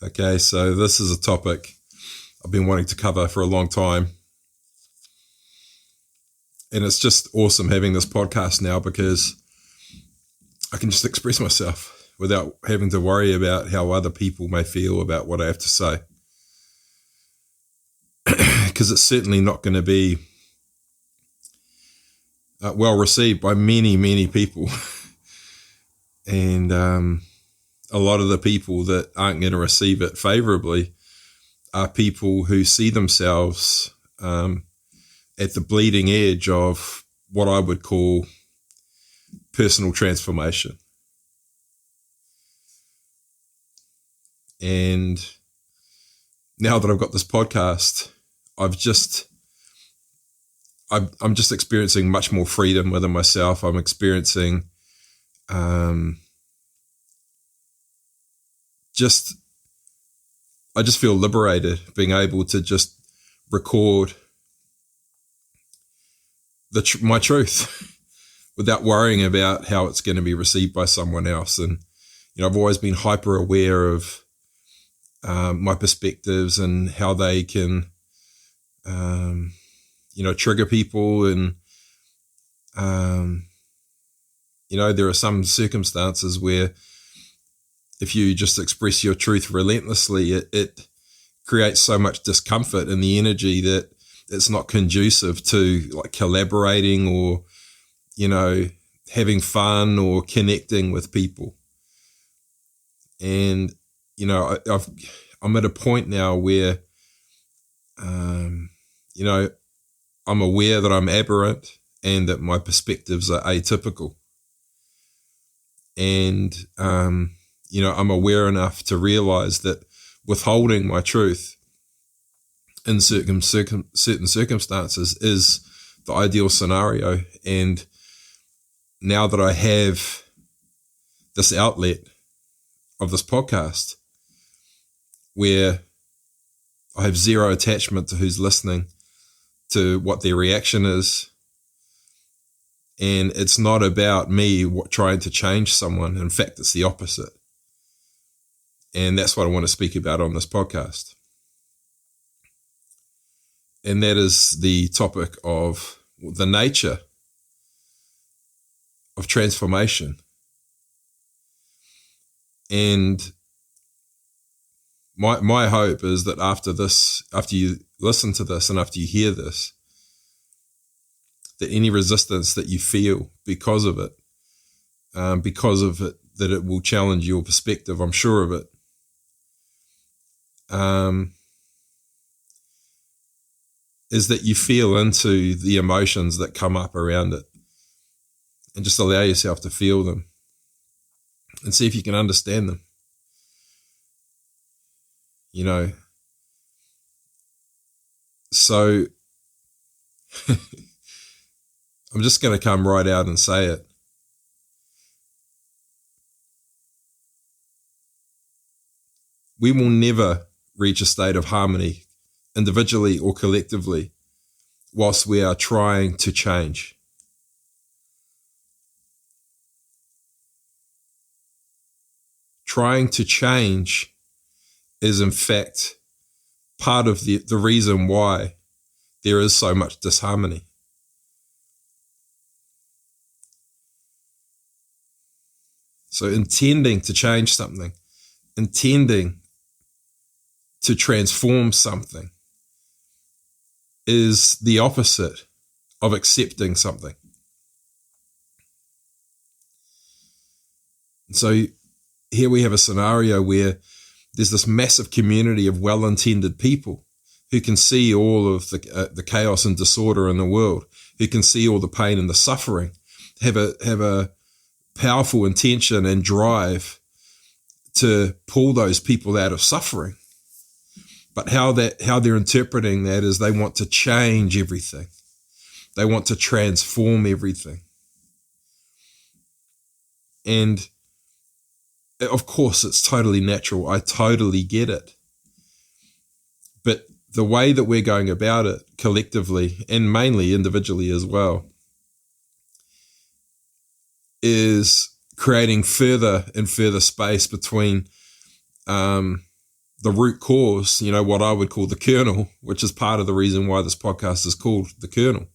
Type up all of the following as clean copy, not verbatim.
Okay, so this is a topic I've been wanting to cover for a long time. And it's just awesome having this podcast now because I can just express myself without having to worry about how other people may feel about what I have to say. Because it's certainly not going to be well received by many, many people. And a lot of the people that aren't going to receive it favorably are people who see themselves at the bleeding edge of what I would call personal transformation. And now that I've got this podcast, I'm just experiencing much more freedom within myself. I'm experiencing I just feel liberated being able to just record my truth without worrying about how it's going to be received by someone else. And, I've always been hyper aware of my perspectives and how they can, trigger people. And, there are some circumstances where if you just express your truth relentlessly, it creates so much discomfort in the energy that it's not conducive to like collaborating or, having fun or connecting with people. And, I'm at a point now where, I'm aware that I'm aberrant and that my perspectives are atypical. And, I'm aware enough to realize that withholding my truth in certain circumstances is the ideal scenario. And now that I have this outlet of this podcast where I have zero attachment to who's listening, to what their reaction is, and it's not about me trying to change someone. In fact, it's the opposite. And that's what I want to speak about on this podcast. And that is the topic of the nature of transformation. And my hope is that after you listen to this and after you hear this, that any resistance that you feel because of it, that it will challenge your perspective, I'm sure of it. Is that you feel into the emotions that come up around it and just allow yourself to feel them and see if you can understand them. So I'm just going to come right out and say it. We will never reach a state of harmony, individually or collectively, whilst we are trying to change. Trying to change is, in fact, part of the reason why there is so much disharmony. So intending to change something, intending to transform something is the opposite of accepting something. So here we have a scenario where there's this massive community of well-intended people who can see all of the chaos and disorder in the world, who can see all the pain and the suffering, have a powerful intention and drive to pull those people out of suffering. But how they're interpreting that is they want to change everything. They want to transform everything. And of course, it's totally natural. I totally get it. But the way that we're going about it collectively and mainly individually as well is creating further and further space between the root cause, what I would call the kernel, which is part of the reason why this podcast is called The Kernel,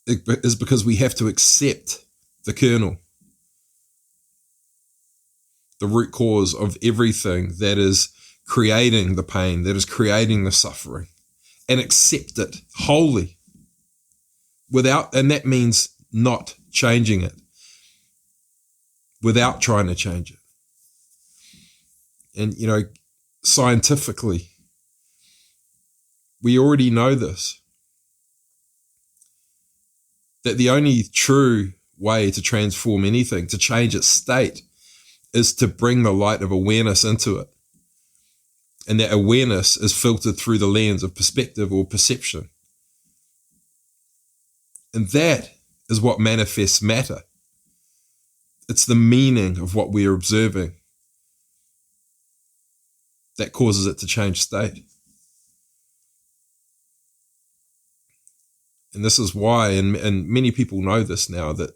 it is because we have to accept the kernel, the root cause of everything that is creating the pain, that is creating the suffering, and accept it wholly and that means not changing it, without trying to change it. And, scientifically, we already know this, that the only true way to transform anything, to change its state, is to bring the light of awareness into it. And that awareness is filtered through the lens of perspective or perception. And that is what manifests matter. It's the meaning of what we are observing that causes it to change state. And this is why, and many people know this now, that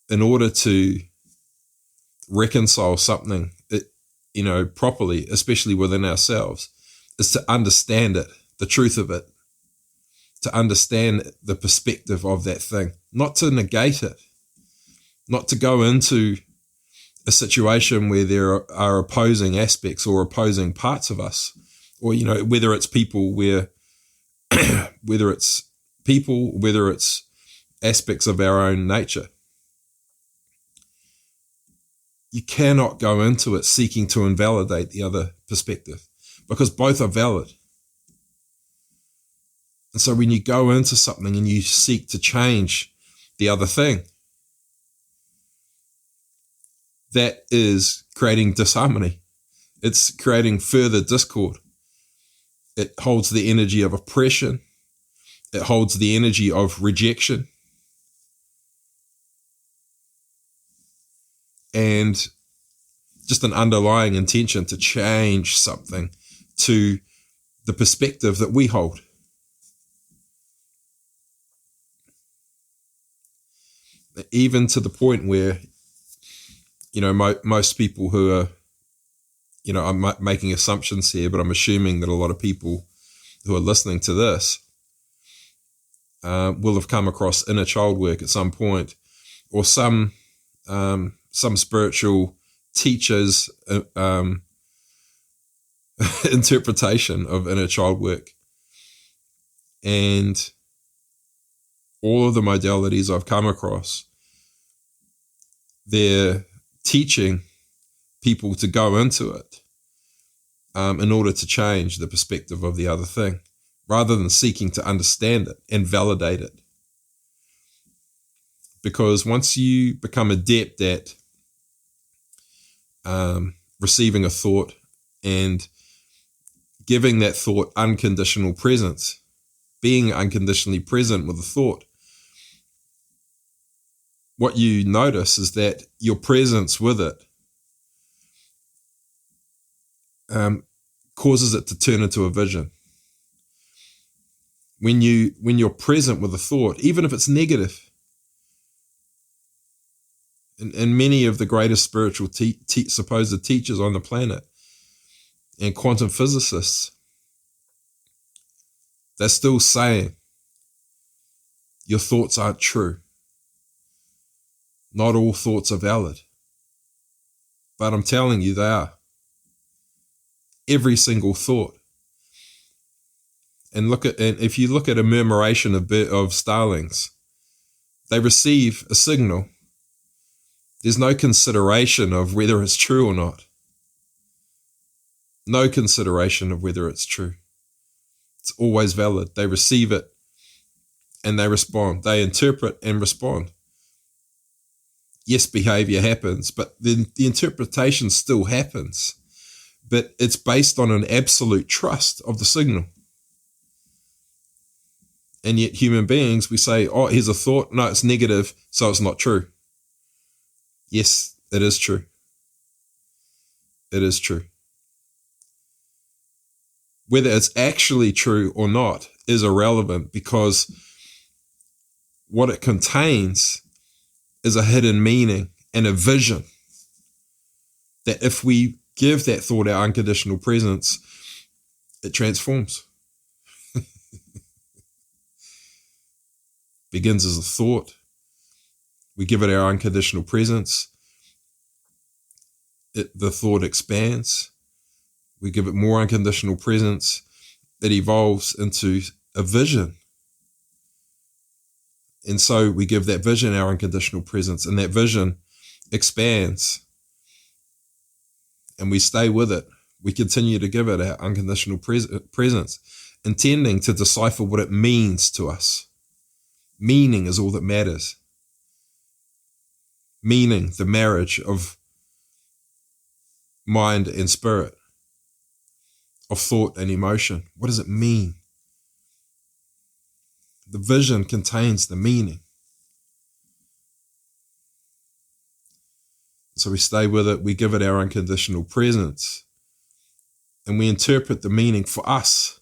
in order to reconcile something, properly, especially within ourselves, is to understand it, the truth of it, to understand the perspective of that thing, not to negate it, not to go into a situation where there are opposing aspects or opposing parts of us, or, whether it's people whether it's aspects of our own nature. You cannot go into it seeking to invalidate the other perspective, because both are valid. And so when you go into something and you seek to change the other thing, that is creating disharmony. It's creating further discord. It holds the energy of oppression. It holds the energy of rejection. And just an underlying intention to change something to the perspective that we hold. Even to the point where, most people who are, I'm making assumptions here, but I'm assuming that a lot of people who are listening to this will have come across inner child work at some point, or some spiritual teacher's interpretation of inner child work. And all of the modalities I've come across, they're teaching people to go into it in order to change the perspective of the other thing, rather than seeking to understand it and validate it. Because once you become adept at receiving a thought and giving that thought unconditional presence, being unconditionally present with the thought, what you notice is that your presence with it causes it to turn into a vision. When you're present with a thought, even if it's negative, and many of the greatest spiritual supposed teachers on the planet and quantum physicists, they're still saying your thoughts aren't true. Not all thoughts are valid. But I'm telling you, they are. Every single thought. And if you look at a murmuration of starlings, they receive a signal. There's no consideration of whether it's true or not. No consideration of whether it's true. It's always valid. They receive it and they respond. They interpret and respond. Yes, behavior happens, but the interpretation still happens. But it's based on an absolute trust of the signal. And yet human beings, we say, oh, here's a thought. No, it's negative, so it's not true. Yes, it is true. It is true. Whether it's actually true or not is irrelevant, because what it contains is a hidden meaning and a vision. that if we give that thought our unconditional presence, it transforms. Begins as a thought. We give it our unconditional presence. The thought expands. We give it more unconditional presence. It evolves into a vision. And so we give that vision our unconditional presence, and that vision expands. And we stay with it. We continue to give it our unconditional presence, intending to decipher what it means to us. Meaning is all that matters. Meaning, the marriage of mind and spirit, of thought and emotion. What does it mean? The vision contains the meaning. So we stay with it, we give it our unconditional presence, and we interpret the meaning for us.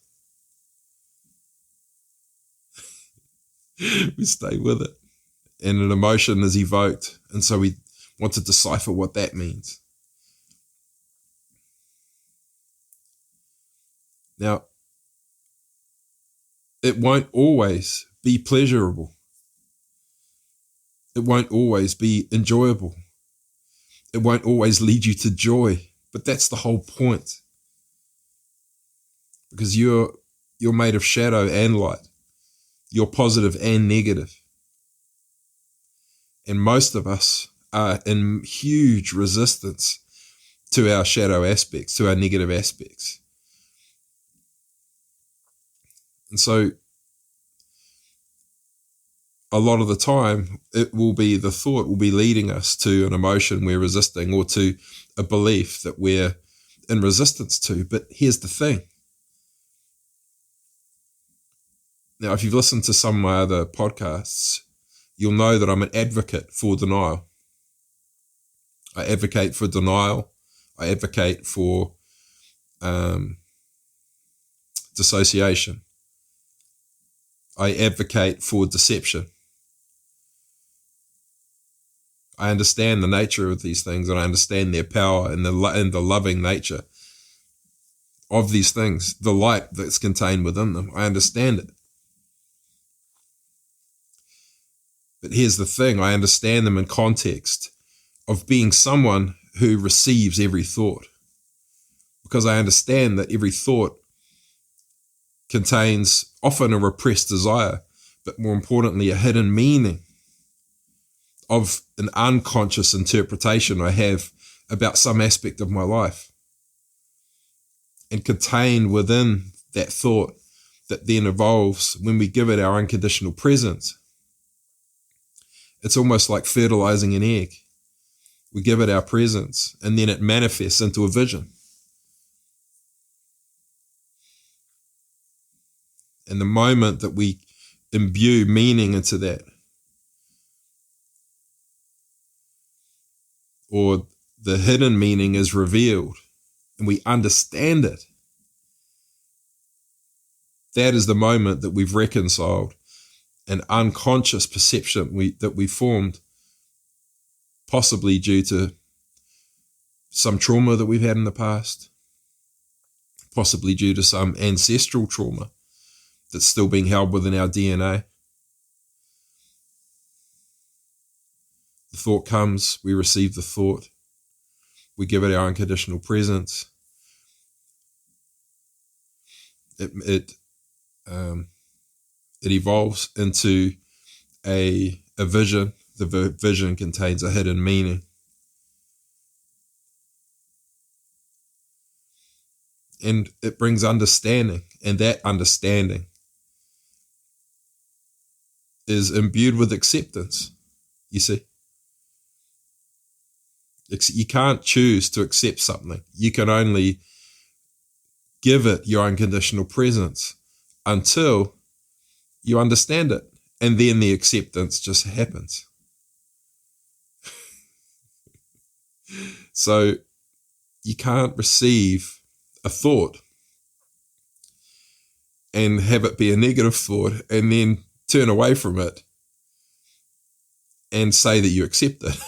We stay with it, and an emotion is evoked, and so we want to decipher what that means. Now, it won't always be pleasurable. It won't always be enjoyable. It won't always lead you to joy, but that's the whole point. Because you're made of shadow and light. You're positive and negative. And most of us are in huge resistance to our shadow aspects, to our negative aspects. And so a lot of the time, the thought will be leading us to an emotion we're resisting, or to a belief that we're in resistance to. But here's the thing. Now, if you've listened to some of my other podcasts, you'll know that I'm an advocate for denial. I advocate for denial. I advocate for dissociation. I advocate for deception. I understand the nature of these things, and I understand their power and the loving nature of these things, the light that's contained within them. I understand it. But here's the thing, I understand them in context of being someone who receives every thought, because I understand that every thought contains often a repressed desire, but more importantly, a hidden meaning of an unconscious interpretation I have about some aspect of my life. And contained within that thought that then evolves when we give it our unconditional presence. It's almost like fertilizing an egg. We give it our presence, and then it manifests into a vision. And the moment that we imbue meaning into that, or the hidden meaning is revealed, and we understand it, that is the moment that we've reconciled an unconscious perception that we formed, possibly due to some trauma that we've had in the past, possibly due to some ancestral trauma that's still being held within our DNA. The thought comes, we receive the thought, we give it our unconditional presence. It evolves into a vision. The vision contains a hidden meaning. And it brings understanding, and that understanding is imbued with acceptance, you see. You can't choose to accept something. You can only give it your unconditional presence until you understand it. And then the acceptance just happens. So you can't receive a thought and have it be a negative thought and then turn away from it and say that you accept it.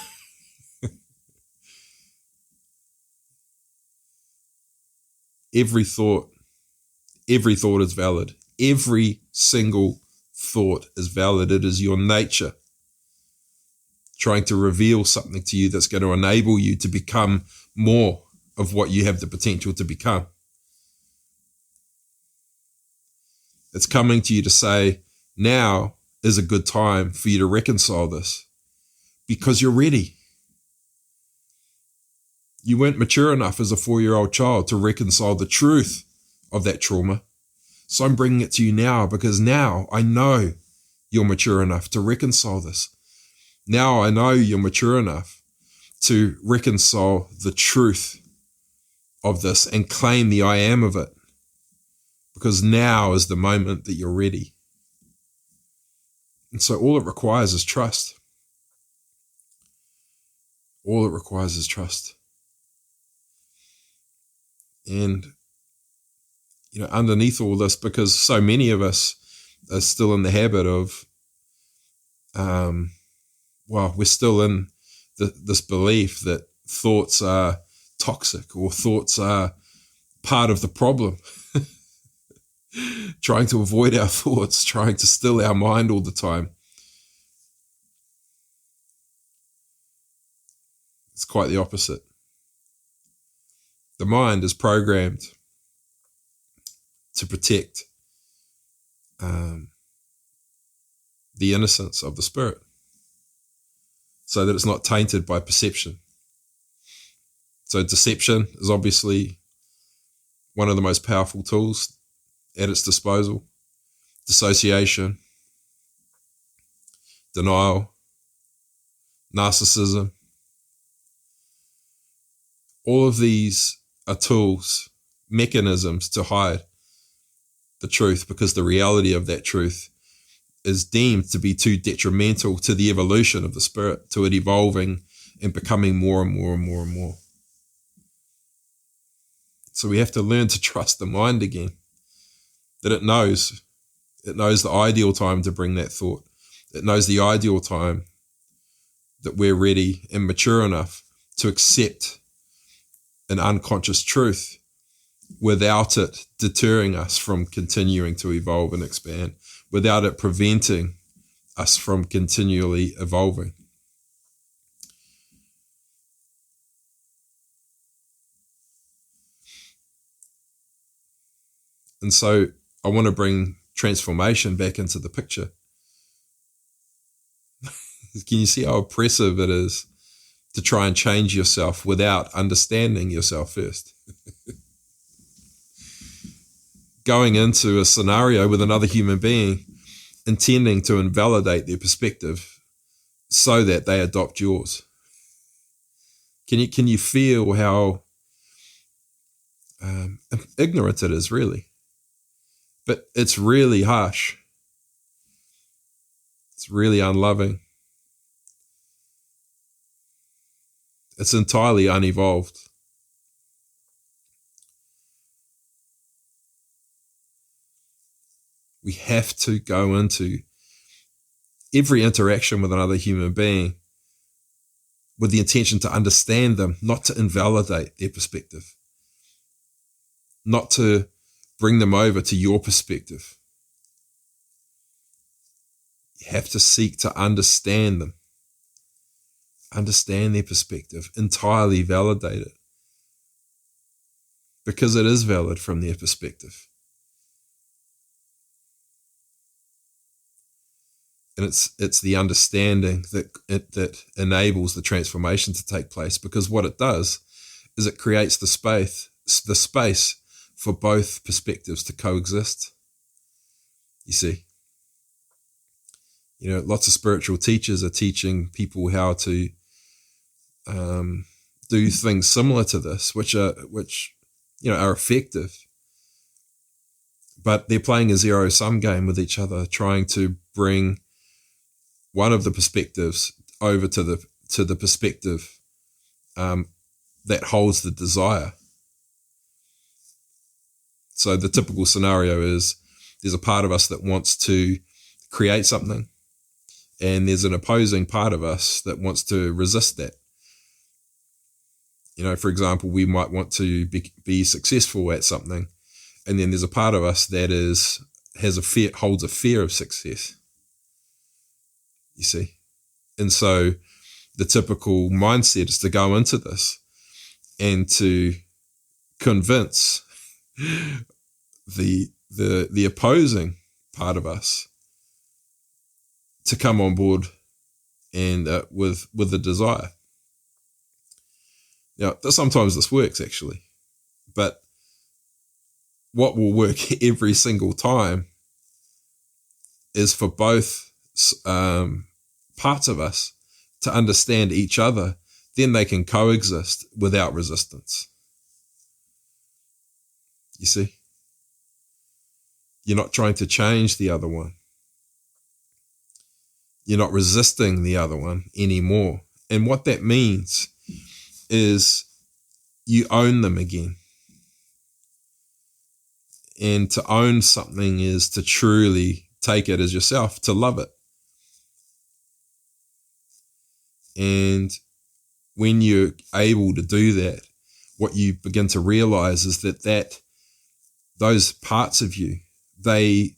every thought is valid. Every single thought is valid. It is your nature trying to reveal something to you that's going to enable you to become more of what you have the potential to become. It's coming to you to say, now is a good time for you to reconcile this because you're ready. You weren't mature enough as a 4-year-old child to reconcile the truth of that trauma. So I'm bringing it to you now because now I know you're mature enough to reconcile this. Now I know you're mature enough to reconcile the truth of this and claim the I am of it. Because now is the moment that you're ready. And so all it requires is trust. All it requires is trust. And, underneath all this, because so many of us are still in the habit of, we're still in this belief that thoughts are toxic or thoughts are part of the problem. Trying to avoid our thoughts, trying to still our mind all the time. It's quite the opposite. The mind is programmed to protect the innocence of the spirit so that it's not tainted by perception. So deception is obviously one of the most powerful tools at its disposal. Dissociation, denial, narcissism. All of these are tools, mechanisms to hide the truth because the reality of that truth is deemed to be too detrimental to the evolution of the spirit, to it evolving and becoming more and more and more and more. So we have to learn to trust the mind again. That it knows the ideal time to bring that thought. It knows the ideal time that we're ready and mature enough to accept an unconscious truth without it deterring us from continuing to evolve and expand, without it preventing us from continually evolving. And so I want to bring transformation back into the picture. Can you see how oppressive it is to try and change yourself without understanding yourself first? Going into a scenario with another human being, intending to invalidate their perspective so that they adopt yours. Can you feel how ignorant it is, really? But it's really harsh. It's really unloving. It's entirely unevolved. We have to go into every interaction with another human being with the intention to understand them, not to invalidate their perspective, not to bring them over to your perspective. You have to seek to understand them, understand their perspective, entirely validate it, because it is valid from their perspective. And it's the understanding that enables the transformation to take place, because what it does is it creates the space for both perspectives to coexist. You see, lots of spiritual teachers are teaching people how to do things similar to this, which are effective, but they're playing a zero-sum game with each other, trying to bring one of the perspectives over to the perspective that holds the desire. So the typical scenario is there's a part of us that wants to create something, and there's an opposing part of us that wants to resist that. For example, we might want to be successful at something, and then there's a part of us that holds a fear of success. You see? And so the typical mindset is to go into this and to convince the opposing part of us to come on board and with a desire. Now, sometimes this works actually, but what will work every single time is for both parts of us to understand each other. Then they can coexist without resistance. You see? You're not trying to change the other one. You're not resisting the other one anymore. And what that means is you own them again. And to own something is to truly take it as yourself, to love it. And when you're able to do that, what you begin to realize is that those parts of you, they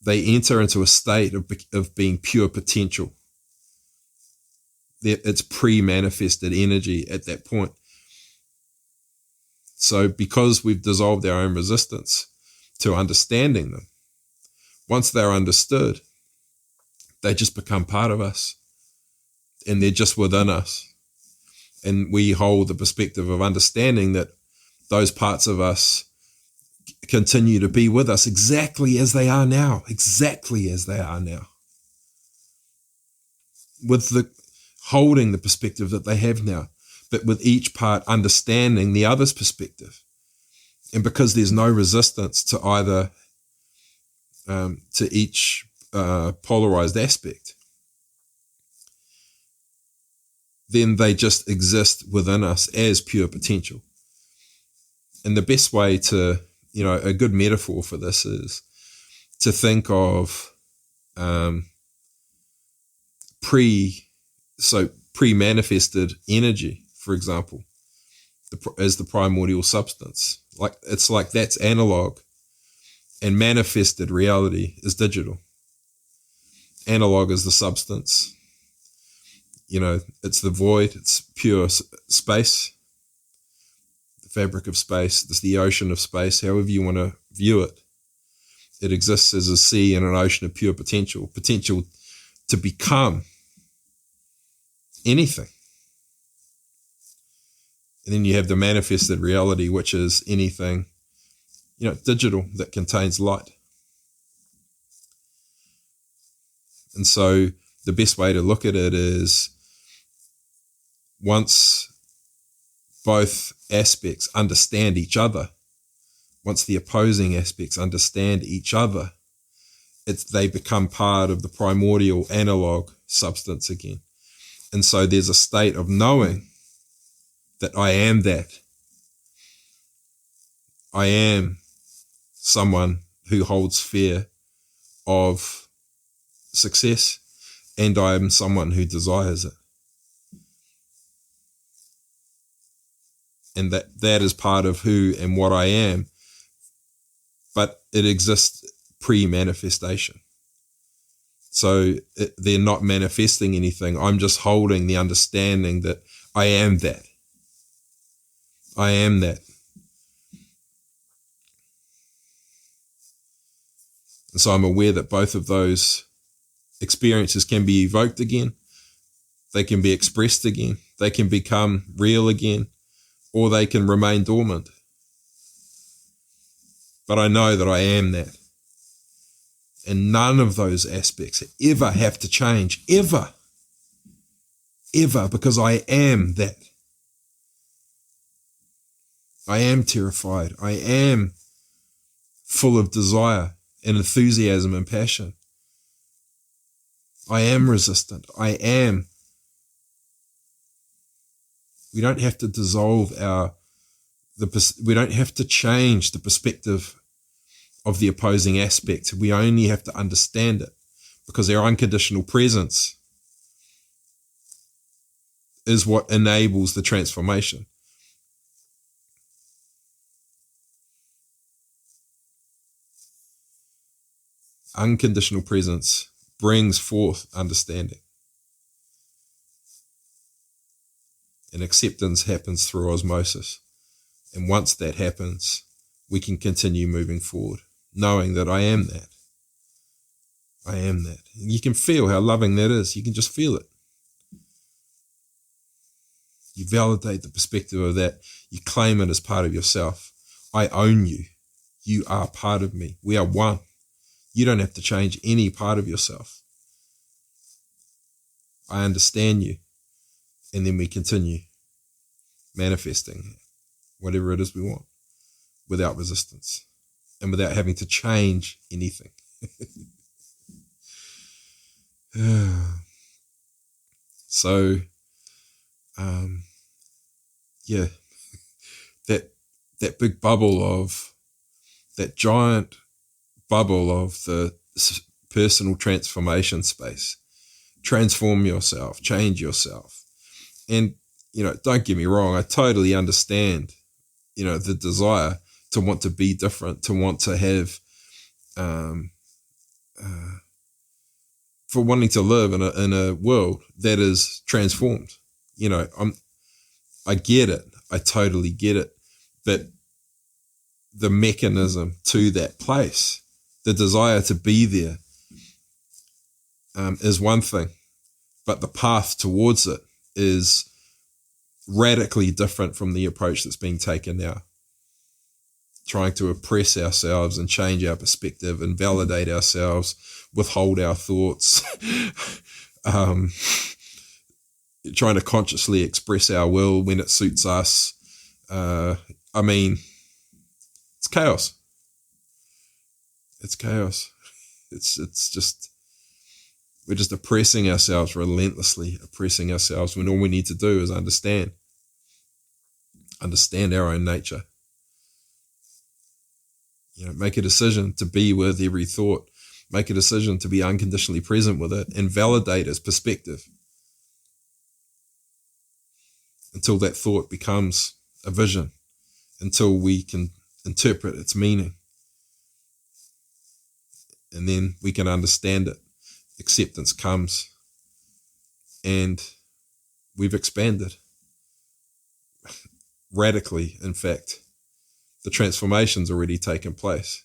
enter into a state of being pure potential. It's pre-manifested energy at that point. So because we've dissolved our own resistance to understanding them, once they're understood, they just become part of us, and they're just within us. And we hold the perspective of understanding that those parts of us continue to be with us exactly as they are now, with the holding the perspective that they have now, but with each part understanding the other's perspective. And because there's no resistance to either, to each polarized aspect, then they just exist within us as pure potential. And the best way to, a good metaphor for this is to think of pre-manifested energy, for example, as the primordial substance. It's like that's analog, and manifested reality is digital. Analog is the substance. It's the void, it's pure space, the fabric of space, it's the ocean of space, however you want to view it. It exists as a sea and an ocean of pure potential to become anything. And then you have the manifested reality, which is anything, digital that contains light. And so the best way to look at it is, once both aspects understand each other, once the opposing aspects understand each other, they become part of the primordial analog substance again. And so there's a state of knowing that I am that. I am someone who holds fear of success, and I am someone who desires it. And that is part of who and what I am, but it exists pre-manifestation. So they're not manifesting anything. I'm just holding the understanding that I am that. I am that. And so I'm aware that both of those experiences can be evoked again. They can be expressed again. They can become real again, or they can remain dormant. But I know that I am that. And none of those aspects ever have to change, ever, because I am that. I am terrified. I am full of desire and enthusiasm and passion. I am resistant. We don't have to dissolve we don't have to change the perspective of the opposing aspect. We only have to understand it, because our unconditional presence is what enables the transformation. Unconditional presence brings forth understanding. And acceptance happens through osmosis. And once that happens, we can continue moving forward, knowing that I am that. I am that. And you can feel how loving that is. You can just feel it. You validate the perspective of that. You claim it as part of yourself. I own you. You are part of me. We are one. You don't have to change any part of yourself. I understand you. And then we continue manifesting whatever it is we want without resistance and without having to change anything. So, yeah, that big bubble of, that giant bubble of the personal transformation space. Transform yourself, change yourself. And, don't get me wrong, I totally understand, the desire to want to be different, to want to have, for wanting to live in a world that is transformed. I get it. I totally get it. But the mechanism to that place, the desire to be there, is one thing, but the path towards it is radically different from the approach that's being taken now. Trying to oppress ourselves and change our perspective and validate ourselves, withhold our thoughts, trying to consciously express our will when it suits us. It's chaos. It's chaos. It's just, we're just oppressing ourselves, relentlessly oppressing ourselves, when all we need to do is understand our own nature. Make a decision to be with every thought. Make a decision to be unconditionally present with it and validate its perspective until that thought becomes a vision, until we can interpret its meaning. And then we can understand it. Acceptance comes and we've expanded radically. In fact, the transformation's already taken place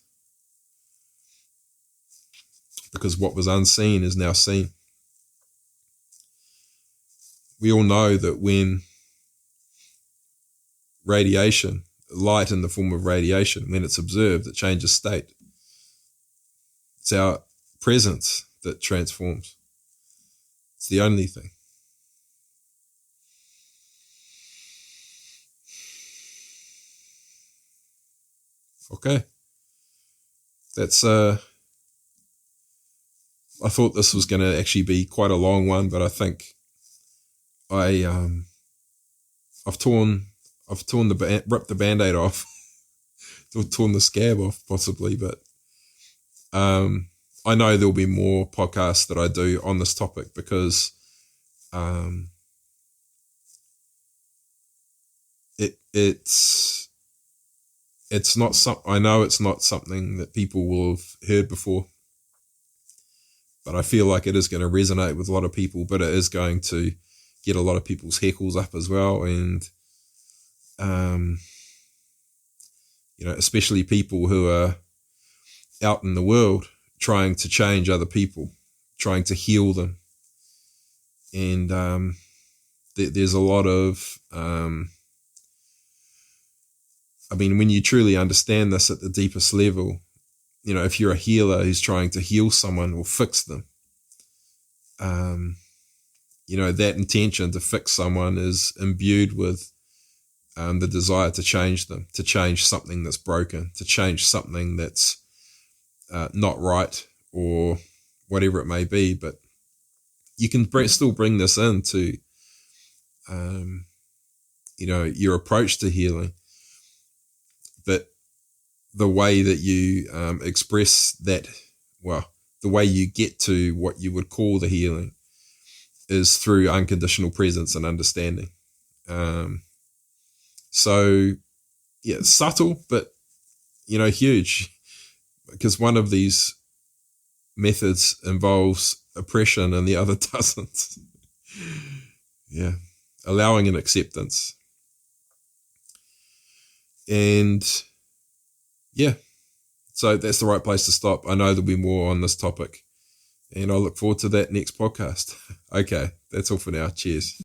because what was unseen is now seen. We all know that when radiation, light in the form of radiation, when it's observed, it changes state. It's our presence that transforms. It's the only thing. Okay. That's I thought this was going to actually be quite a long one, but I think I've ripped the Band-Aid off, torn the scab off possibly, but I know there'll be more podcasts that I do on this topic because it's not I know it's not something that people will have heard before, but I feel like it is going to resonate with a lot of people, but it is going to get a lot of people's heckles up as well. And, especially people who are out in the world trying to change other people, trying to heal them. And there's a lot of, when you truly understand this at the deepest level, if you're a healer who's trying to heal someone or fix them, that intention to fix someone is imbued with the desire to change them, to change something that's broken, to change something that's not right or whatever it may be. But you can still bring this into, your approach to healing. But the way that you express that, the way you get to what you would call the healing is through unconditional presence and understanding. So yeah, it's subtle, but huge, because one of these methods involves oppression and the other doesn't. Yeah, allowing an acceptance. And yeah, so that's the right place to stop. I know there'll be more on this topic, and I look forward to that next podcast. Okay, that's all for now. Cheers.